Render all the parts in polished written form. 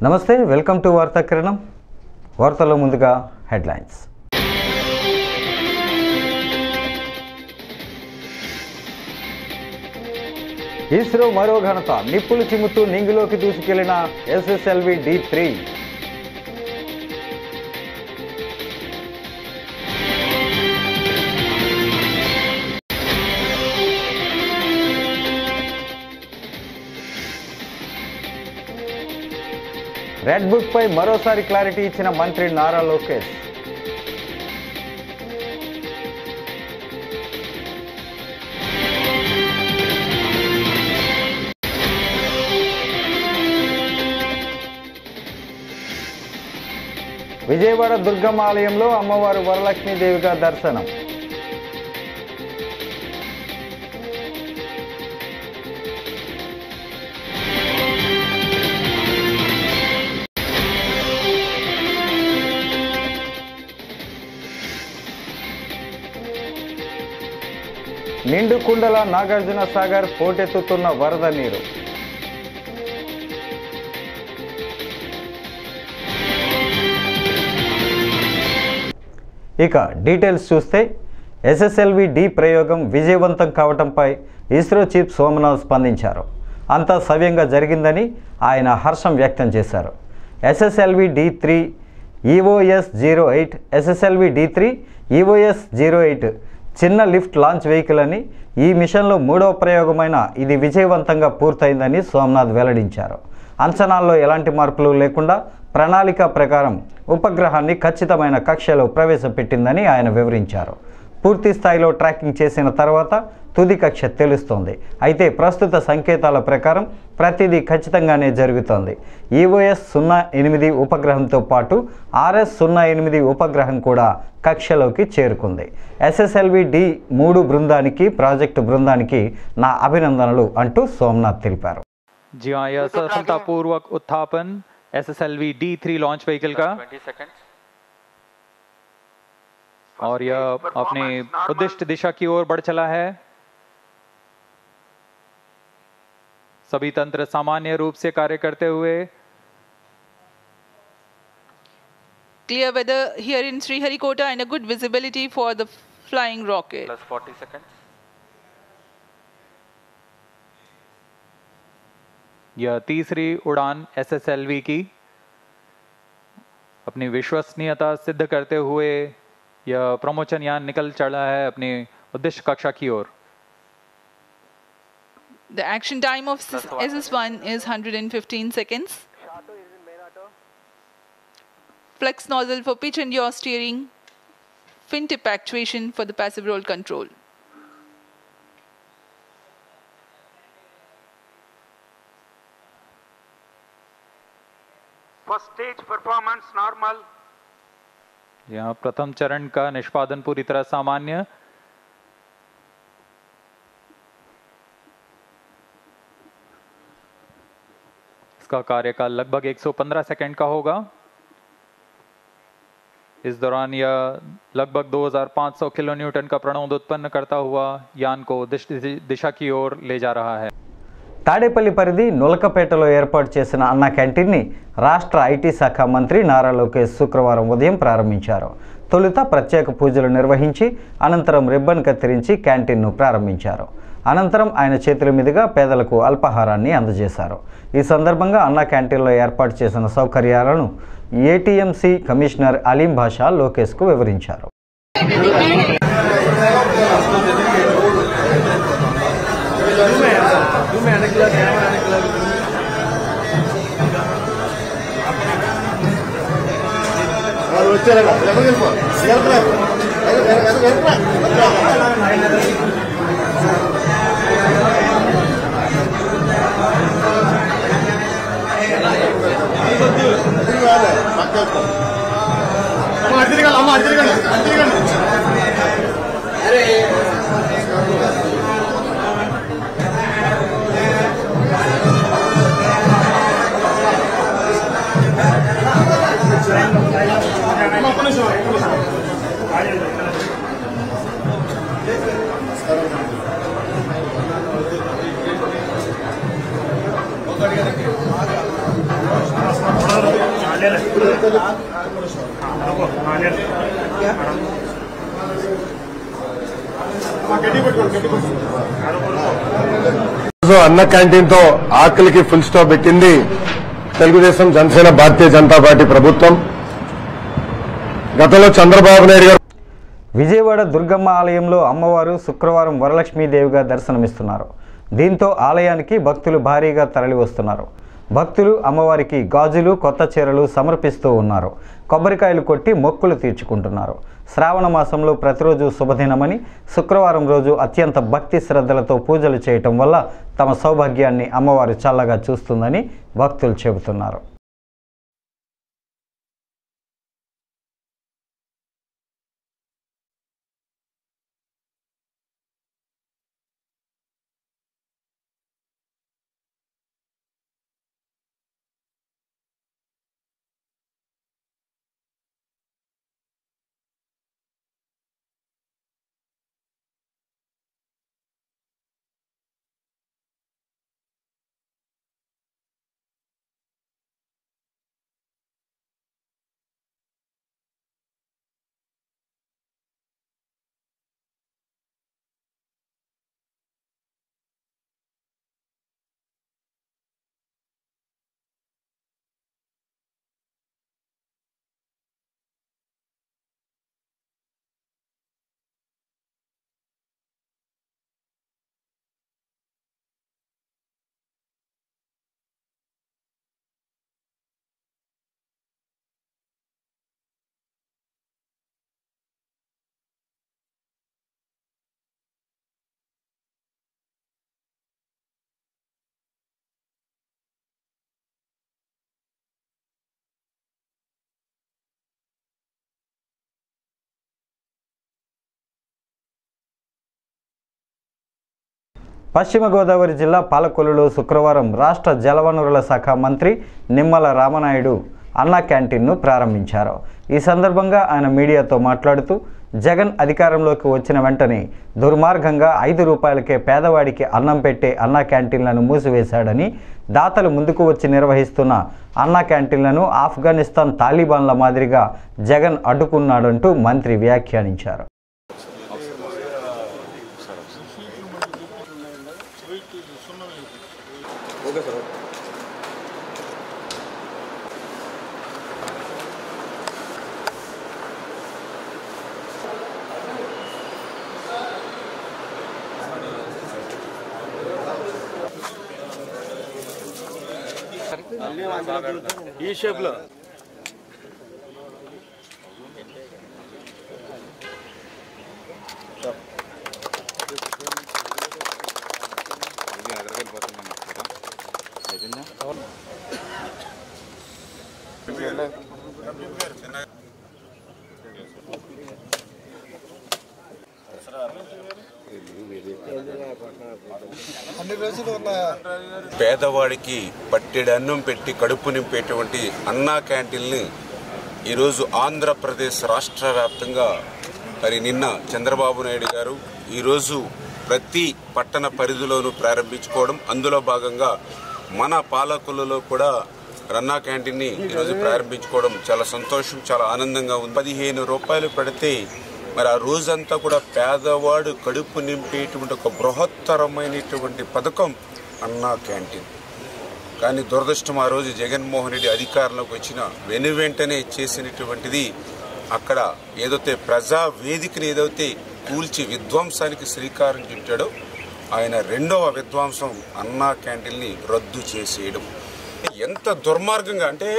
నమస్తే, welcome to వార్తా కిరణం. వార్తల్లో ముందుగా హెడ్లైన్స్. ఇస్రో మరో ఘనత, నిప్పులు చిమ్ముతూ నింగిలోకి దూసుకెళ్లిన SSLV D3. రెడ్ బుక్ పై మరోసారి క్లారిటీ ఇచ్చిన మంత్రి నారా లోకేష్. విజయవాడ దుర్గమ్మ ఆలయంలో అమ్మవారు వరలక్ష్మీదేవిగా దర్శనం. నిండు కుండల నాగార్జున సాగర్ పోటెత్తుతున్న వరద నీరు. ఇక డీటెయిల్స్ చూస్తే SSLV D ప్రయోగం విజయవంతం కావడంపై ఇస్రో చీఫ్ సోమనాథ్ స్పందించారు. అంతా సవ్యంగా జరిగిందని ఆయన హర్షం వ్యక్తం చేశారు. SSLV D3 EOS-08 SSLV D3 EOS-08 చిన్న లిఫ్ట్ లాంచ్ వెహికల్ అని, ఈ మిషన్లో 3వ ప్రయోగమైన ఇది విజయవంతంగా పూర్తయిందని సోమనాథ్ వెల్లడించారు. అంచనాల్లో ఎలాంటి మార్పులు లేకుండా ప్రణాళిక ప్రకారం ఉపగ్రహాన్ని ఖచ్చితమైన కక్షలో ప్రవేశపెట్టిందని ఆయన వివరించారు. పూర్తి స్థాయిలో ట్రాకింగ్ చేసిన తర్వాత తుది కక్ష తెలుస్తోంది. అయితే ప్రస్తుత సంకేతాల ప్రకారం ప్రతిదీ ఖచ్చితంగానే జరుగుతోంది. EOS-08 ఉపగ్రహంతో పాటు RS-08 ఉపగ్రహం కూడా కక్షలోకి చేరుకుంది. SSLV D3 బృందానికి, ప్రాజెక్టు బృందానికి నా అభినందనలు అంటూ సోమనాథ్ తెలిపారు. जी हाँ, यह सफलतापूर्वक उत्थापन SSLV D3 लॉन्च व्हीकल का 20 सेकंड्स और यह अपने उद्दिष्ट दिशा की ओर बढ़ चला है. सभी तंत्र सामान्य रूप से कार्य करते हुए. Clear weather here in Sriharikota and a good visibility for the flying rocket. plus 40 seconds. यह तीसरी उड़ान SSLV की अपनी विश्वसनीयता सिद्ध करते हुए यह प्रमोचन यान निकल चला है अपनी उद्देश्य कक्षा की ओर. The action time of SS1 is 115 seconds. Flex nozzle for pitch and yaw steering. Fin tip actuation for the passive roll control. First stage performance normal. यहाँ प्रथम चरण का निष्पादन पूरी तरह सामान्य. इसका कार्यकाल लगभग 115 सेकंड का होगा. इस दौरान यह लगभग 2500 किलोन्यूटन का प्रणोद उत्पन्न करता हुआ यान को दिशा की ओर ले जा रहा है. తాడేపల్లి పరిధి నులకపేటలో ఏర్పాటు చేసిన అన్న క్యాంటీన్ని రాష్ట్ర IT శాఖ మంత్రి నారా లోకేష్ శుక్రవారం ఉదయం ప్రారంభించారు. తొలుత ప్రత్యేక పూజలు నిర్వహించి అనంతరం రిబ్బన్ కత్తిరించి క్యాంటీన్ను ప్రారంభించారు. అనంతరం ఆయన చేతుల మీదుగా పేదలకు అల్పాహారాన్ని అందజేశారు. ఈ సందర్భంగా అన్న క్యాంటీన్లో ఏర్పాటు చేసిన సౌకర్యాలను ATMC కమిషనర్ అలీం బాషా లోకేష్కు వివరించారు. అన్న క్యాంటీన్ తో ఆకలికి ఫుల్ స్టాప్ పెట్టింది తెలుగుదేశం జనసేన భారతీయ జనతా పార్టీ ప్రభుత్వం. గతంలో చంద్రబాబు నాయుడు గారు విజయవాడ దుర్గమ్మ ఆలయంలో అమ్మవారు శుక్రవారం వరలక్ష్మీదేవిగా దర్శనమిస్తున్నారు. దీంతో ఆలయానికి భక్తులు భారీగా తరలి వస్తున్నారు. భక్తులు అమ్మవారికి గాజులు, కొత్త చీరలు సమర్పిస్తూ ఉన్నారు. కొబ్బరికాయలు కొట్టి మొక్కులు తీర్చుకుంటున్నారు. శ్రావణ మాసంలో ప్రతిరోజు శుభదినమని, శుక్రవారం రోజు అత్యంత భక్తి శ్రద్ధలతో పూజలు చేయటం వల్ల తమ సౌభాగ్యాన్ని అమ్మవారు చల్లగా చూస్తుందని భక్తులు చెబుతున్నారు. పశ్చిమ గోదావరి జిల్లా పాలకొల్లులో శుక్రవారం రాష్ట్ర జలవనరుల శాఖ మంత్రి నిమ్మల రామనాయుడు అన్నా క్యాంటీన్ను ప్రారంభించారు. ఈ సందర్భంగా ఆయన మీడియాతో మాట్లాడుతూ జగన్ అధికారంలోకి వచ్చిన వెంటనే దుర్మార్గంగా 5 రూపాయలకే పేదవాడికి అన్నం పెట్టే అన్నా క్యాంటీన్లను మూసివేశాడని, దాతలు ముందుకు వచ్చి నిర్వహిస్తున్న అన్నా క్యాంటీన్లను ఆఫ్ఘనిస్తాన్ తాలిబాన్ల మాదిరిగా జగన్ అడ్డుకున్నాడంటూ మంత్రి వ్యాఖ్యానించారు. ఈ షేప్ లో పేదవాడికి పట్టెడు అన్నం పెట్టి కడుపు నింపేటువంటి అన్నా క్యాంటీన్ని ఈరోజు ఆంధ్రప్రదేశ్ రాష్ట్ర వ్యాప్తంగా మరి నిన్న చంద్రబాబు నాయుడు గారు ఈరోజు ప్రతి పట్టణ పరిధిలోనూ ప్రారంభించుకోవడం, అందులో భాగంగా మన పాలకొల్లులో కూడా అన్నా క్యాంటీన్ని ఈరోజు ప్రారంభించుకోవడం చాలా సంతోషం, చాలా ఆనందంగా ఉంది. 15 రూపాయలు పెడితే మరి ఆ రోజంతా కూడా పేదవాడు కడుపు నింపేటువంటి ఒక బృహత్తరమైనటువంటి పథకం అన్నా క్యాంటీన్. కానీ దురదృష్టం ఆ రోజు జగన్మోహన్ రెడ్డి అధికారంలోకి వచ్చిన వెనువెంటనే చేసినటువంటిది అక్కడ ఏదైతే ప్రజా వేదికని ఏదైతే కూల్చి విధ్వంసానికి శ్రీకారం చుట్టాడో ఆయన రెండవ విధ్వంసం అన్నా క్యాంటీన్ని రద్దు చేసేయడం. ఎంత దుర్మార్గంగా అంటే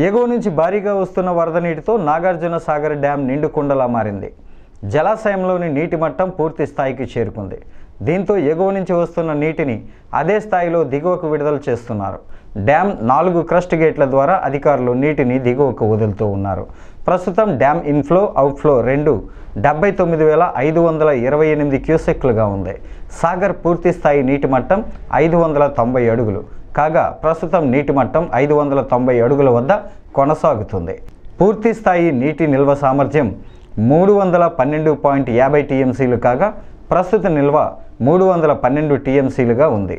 ఎగువ నుంచి భారీగా వస్తున్న వరద నీటితో నాగార్జున సాగర్ డ్యాం నిండుకుండలా మారింది. జలాశయంలోని నీటి మట్టం పూర్తి స్థాయికి చేరుకుంది. దీంతో ఎగువ నుంచి వస్తున్న నీటిని అదే స్థాయిలో దిగువకు విడుదల చేస్తున్నారు. డ్యాం 4 క్రస్ట్ గేట్ల ద్వారా అధికారులు నీటిని దిగువకు వదులుతూ ఉన్నారు. ప్రస్తుతం డ్యాం ఇన్ఫ్లో, అవుట్ఫ్లో రెండు 79,528 క్యూసెక్లుగా ఉంది. సాగర్ పూర్తి స్థాయి నీటి మట్టం 590 అడుగులు కాగా ప్రస్తుతం నీటి మట్టం 590 అడుగుల వద్ద కొనసాగుతుంది. పూర్తి స్థాయి నీటి నిల్వ సామర్థ్యం 312.50 టీఎంసీలు కాగా ప్రస్తుత నిల్వ 312 టీఎంసీలుగా ఉంది.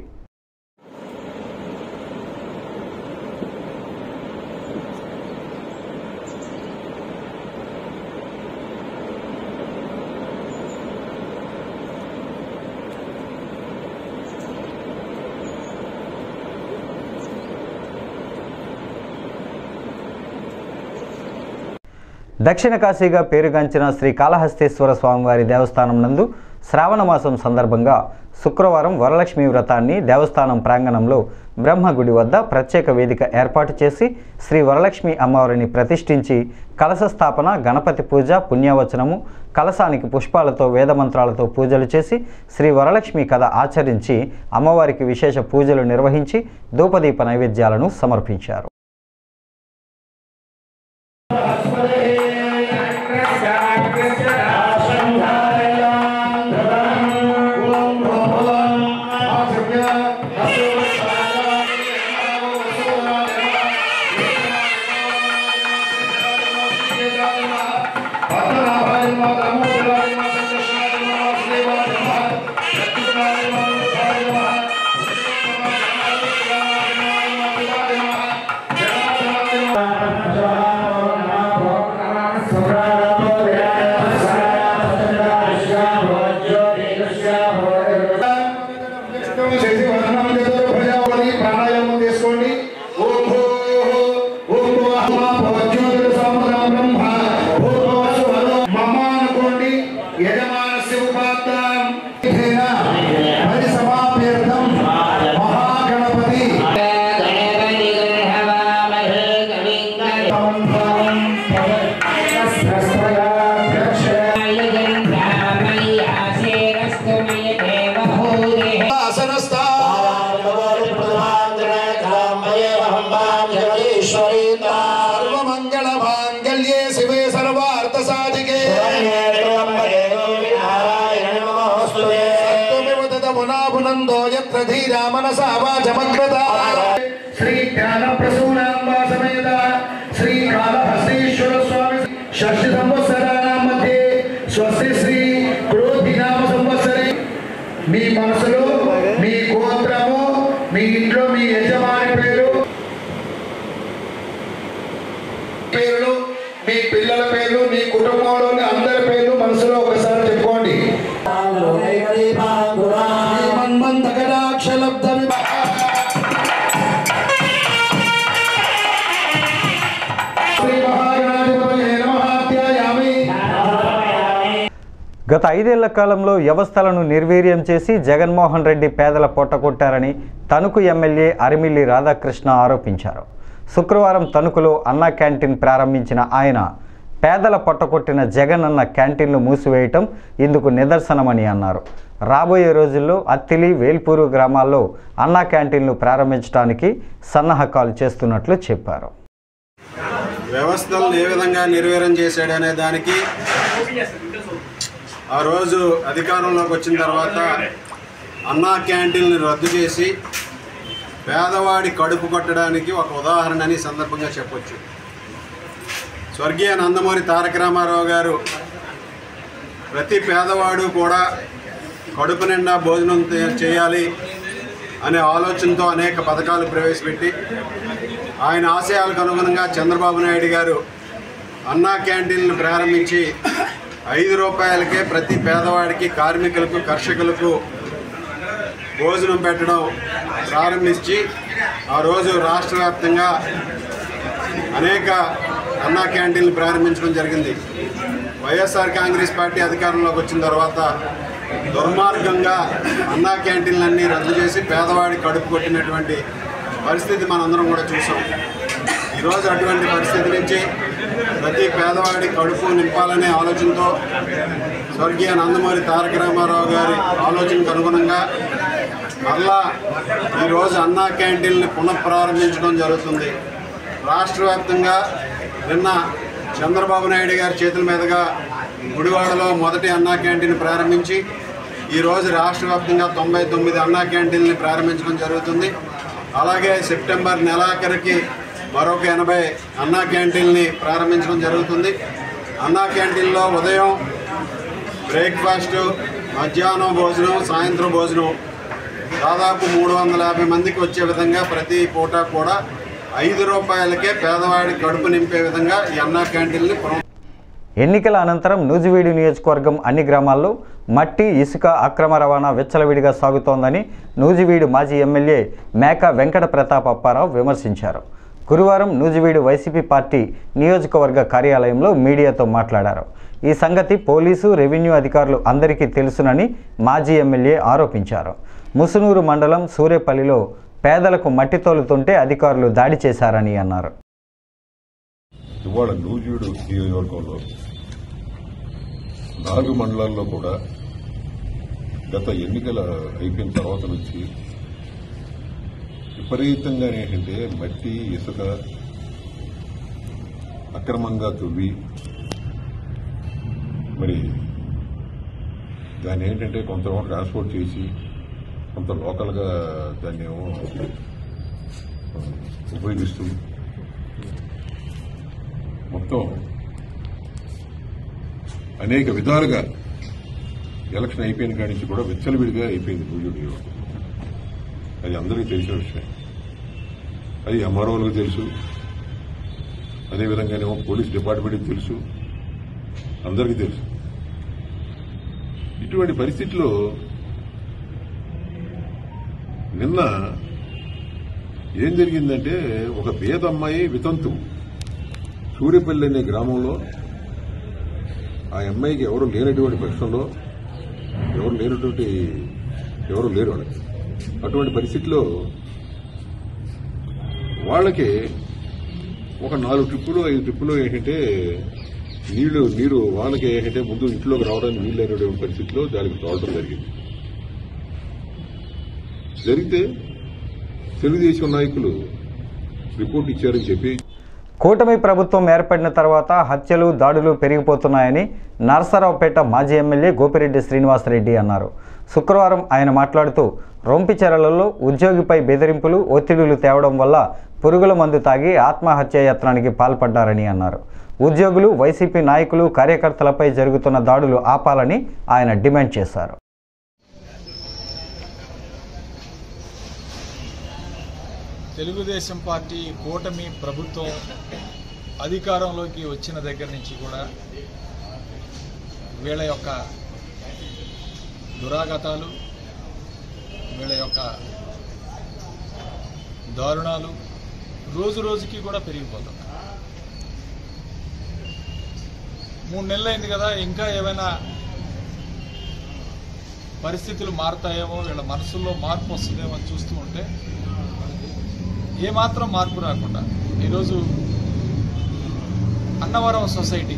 దక్షిణ కాశీగా పేరుగాంచిన శ్రీ కాళహస్తీశ్వర స్వామివారి దేవస్థానం నందు శ్రావణ మాసం సందర్భంగా శుక్రవారం వరలక్ష్మి వ్రతాన్ని దేవస్థానం ప్రాంగణంలో బ్రహ్మగుడి వద్ద ప్రత్యేక వేదిక ఏర్పాటు చేసి శ్రీ వరలక్ష్మి అమ్మవారిని ప్రతిష్ఠించి కలశ స్థాపన, గణపతి పూజ, పుణ్యవచనము, కలశానికి పుష్పాలతో వేదమంత్రాలతో పూజలు చేసి శ్రీ వరలక్ష్మి కథ ఆచరించి అమ్మవారికి విశేష పూజలు నిర్వహించి ధూపదీప నైవేద్యాలను సమర్పించారు. श्री ज्ञान प्रसूनांबा समेत श्री कालहस्तीश्वर स्वामी षष्ठी संवत्सराणां मध्ये स्वस्ति श्री क्रोधि नाम संवत्सरे మీ మనసులో మీ గోత్రము మీ ఇంట్లో మీ యజమాని పేరు మీ పిల్లల పేరు మీ కుటుంబంలోని అందరి పేరు మనసులో ఒకసారి చెప్పుకోండి. గత 5 ఏళ్ల కాలంలో వ్యవస్థలను నిర్వీర్యం చేసి జగన్మోహన్ రెడ్డి పేదల పొట్టకొట్టారని తణుకు ఎమ్మెల్యే అరిమిల్లి రాధాకృష్ణ ఆరోపించారు. శుక్రవారం తణుకులో అన్నా క్యాంటీన్ ప్రారంభించిన ఆయన పేదల పొట్టకొట్టిన జగన్ అన్న క్యాంటీన్లు మూసివేయటం ఇందుకు నిదర్శనమని అన్నారు. రాబోయే రోజుల్లో అత్తిలి, వేల్పూరు గ్రామాల్లో అన్నా క్యాంటీన్లు ప్రారంభించడానికి సన్నాహకాలు చేస్తున్నట్లు చెప్పారు. వ్యవస్థలను ఏ విధంగా నిర్వీర్యం చేశాడనే దానికి ఆ రోజు అధికారంలోకి వచ్చిన తర్వాత అన్నా క్యాంటీన్లు రద్దు చేసి పేదవాడి కడుపు కొట్టడానికి ఒక ఉదాహరణ అని సందర్భంగా చెప్పొచ్చు. స్వర్గీయ నందమూరి తారక రామారావు గారు ప్రతి పేదవాడు కూడా కడుపు నిండా భోజనం చేయాలి అనే ఆలోచనతో అనేక పథకాలు ప్రవేశపెట్టి ఆయన ఆశయాలకు అనుగుణంగా చంద్రబాబు నాయుడు గారు అన్నా క్యాంటీన్లు ప్రారంభించి 5 రూపాయలకే ప్రతి పేదవాడికి, కార్మికులకు, కర్షకులకు భోజనం పెట్టడం ప్రారంభించి ఆ రోజు రాష్ట్ర వ్యాప్తంగా అనేక అన్నా క్యాంటీన్లు ప్రారంభించడం జరిగింది. వైఎస్ఆర్ కాంగ్రెస్ పార్టీ అధికారంలోకి వచ్చిన తర్వాత దుర్మార్గంగా అన్నా క్యాంటీన్లన్నీ రద్దు చేసి పేదవాడి కడుపు కొట్టినటువంటి పరిస్థితి మనందరం కూడా చూసాం. ఈరోజు అటువంటి పరిస్థితి నుంచి ప్రతి పేదవాడి కడుపు నింపాలనే ఆలోచనతో స్వర్గీయ నందమూరి తారక రామారావు గారి ఆలోచనకు అనుగుణంగా మరలా ఈరోజు అన్నా క్యాంటీన్లు పునఃప్రారంభించడం జరుగుతుంది. రాష్ట్ర వ్యాప్తంగా నిన్న చంద్రబాబు నాయుడు గారి చేతుల మీదుగా గుడివాడలో మొదటి అన్నా క్యాంటీన్ ప్రారంభించి ఈరోజు రాష్ట్ర వ్యాప్తంగా 99 అన్నా క్యాంటీన్లు ప్రారంభించడం జరుగుతుంది. అలాగే సెప్టెంబర్ నెలాఖరికి మరొక 80 అన్నా క్యాంటీన్ని ప్రారంభించడం జరుగుతుంది. అన్నా క్యాంటీన్లో ఉదయం బ్రేక్ఫాస్ట్, మధ్యాహ్నం భోజనం, సాయంత్రం భోజనం దాదాపు 350 మందికి వచ్చే విధంగా ప్రతి పూట కూడా 5 రూపాయలకే పేదవాడి కడుపు నింపే విధంగా ఈ అన్నా క్యాంటీన్ని ఎన్నికల అనంతరం నూజివీడు నియోజకవర్గం అన్ని గ్రామాల్లో మట్టి, ఇసుక అక్రమ రవాణా విచ్చలవిడిగా సాగుతోందని నూజివీడు మాజీ ఎమ్మెల్యే మేక వెంకట ప్రతాప్ అప్పారావు విమర్శించారు. గురువారం నూజివీడు వైసీపీ పార్టీ నియోజకవర్గ కార్యాలయంలో మీడియాతో మాట్లాడారు. ఈ సంగతి పోలీసు, రెవెన్యూ అధికారులు అందరికీ తెలుసునని మాజీ ఎమ్మెల్యే ఆరోపించారు. ముసునూరు మండలం సూరేపల్లిలో పేదలకు మట్టి తోలుతుంటే అధికారులు దాడి చేశారని అన్నారు. ఇవాళ నూజివీడు నియోజకవర్గంలో 4 మండలాల్లో కూడా గత ఎన్నికల అయిపోయిన తర్వాత నుంచి విపరీతంగా ఏంటంటే మట్టి, ఇసుక అక్రమంగా తవ్వి మరి దాన్ని ఏంటంటే కొంతవరకు ట్రాన్స్పోర్ట్ చేసి కొంత లోకల్గా దాన్ని ఏమో ఉపయోగిస్తూ మొత్తం అనేక విధాలుగా ఎలక్షన్ అయిపోయిన కాడి నుంచి కూడా విచ్చలవిడిగా అయిపోయింది నూజివీడు. అది అందరికీ తెలిసిన విషయం. అది ఎంఆర్ఓలకు తెలుసు, అదేవిధంగానేమో పోలీస్ డిపార్ట్మెంట్కి తెలుసు, అందరికీ తెలుసు. ఇటువంటి పరిస్థితిలో నిన్న ఏం జరిగిందంటే ఒక పేద అమ్మాయి వితంతు సూర్యపల్లి అనే గ్రామంలో ఆ అమ్మాయికి ఎవరు లేనటువంటి పక్షంలో ఎవరు లేరు వాళ్ళకి. అటువంటి పరిస్థితిలో వాళ్ళకి ఒక 4 ట్రిప్పులు 5 ట్రిప్పులు ఏంటంటే నీరు వాళ్ళకి ఏంటంటే ముందు ఇంట్లోకి రావడానికి వీళ్ళైనటువంటి పరిస్థితిలో దానికి తోలడం జరిగితే తెలుగుదేశం నాయకులు రిపోర్ట్ ఇచ్చారని చెప్పి కూటమి ప్రభుత్వం ఏర్పడిన తర్వాత హత్యలు, దాడులు పెరిగిపోతున్నాయని నరసరావుపేట మాజీ ఎమ్మెల్యే గోపిరెడ్డి శ్రీనివాసరెడ్డి అన్నారు. శుక్రవారం ఆయన మాట్లాడుతూ రొంపిచెరలలో ఉద్యోగిపై బెదిరింపులు, ఒత్తిడులు తేవడం వల్ల పురుగుల మందు తాగి ఆత్మహత్య యత్నానికి పాల్పడ్డారని అన్నారు. ఉద్యోగులు, వైసీపీ నాయకులు, కార్యకర్తలపై జరుగుతున్న దాడులు ఆపాలని ఆయన డిమాండ్ చేశారు. తెలుగుదేశం పార్టీ కూటమి ప్రభుత్వం అధికారంలోకి వచ్చిన దగ్గర నుంచి కూడా వీళ్ళ యొక్క దురాగతాలు, వీళ్ళ యొక్క దారుణాలు రోజు రోజుకి కూడా పెరిగిపోతుంది. 3 నెలలు అయింది కదా, ఇంకా ఏమైనా పరిస్థితులు మారుతాయేమో, వీళ్ళ మనసుల్లో మార్పు వస్తుందేమో అని చూస్తూ ఉంటే ఏమాత్రం మార్పు రాకుండా ఈరోజు అన్నవరం సొసైటీ,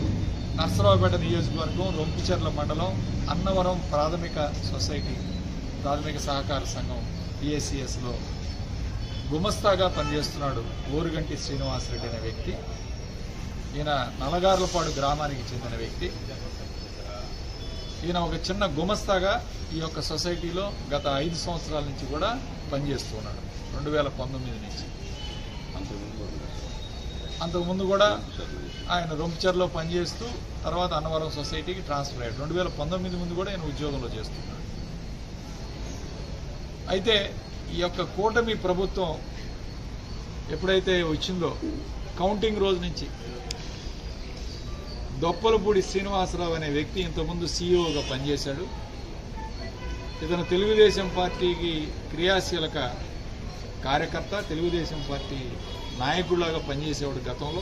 నర్సరావుపేట నియోజకవర్గం, రొంపిచెర్ల మండలం అన్నవరం ప్రాథమిక సొసైటీ, ప్రాథమిక సహకార సంఘం PACSలో గుమస్తాగా పనిచేస్తున్నాడు ఓరుగంటి శ్రీనివాసరెడ్డి అనే వ్యక్తి. ఈయన నలగార్లపాడు గ్రామానికి చెందిన వ్యక్తి. ఈయన ఒక చిన్న గుమస్తాగా ఈ యొక్క సొసైటీలో గత 5 సంవత్సరాల నుంచి కూడా పనిచేస్తున్నాడు. 2019 నుంచి. అంతకుముందు కూడా ఆయన రొంపిచెర్లో పనిచేస్తూ తర్వాత అన్నవరం సొసైటీకి ట్రాన్స్ఫర్ అయ్యాడు. 2019 ముందు కూడా ఆయన ఉద్యోగంలో చేస్తున్నాడు. అయితే ఈ యొక్క కూటమి ప్రభుత్వం ఎప్పుడైతే వచ్చిందో కౌంటింగ్ రోజు నుంచి దొప్పలపూడి శ్రీనివాసరావు అనే వ్యక్తి ఇంతకుముందు CEOగా పనిచేశాడు. ఇతను తెలుగుదేశం పార్టీకి క్రియాశీలక కార్యకర్త, తెలుగుదేశం పార్టీ నాయకుడిలాగా పనిచేసేవాడు. గతంలో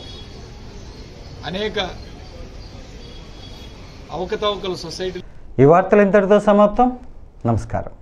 అనేక అవకతవకల సొసైటీ. ఈ వార్తలు ఇంతటితో సమాప్తం. నమస్కారం.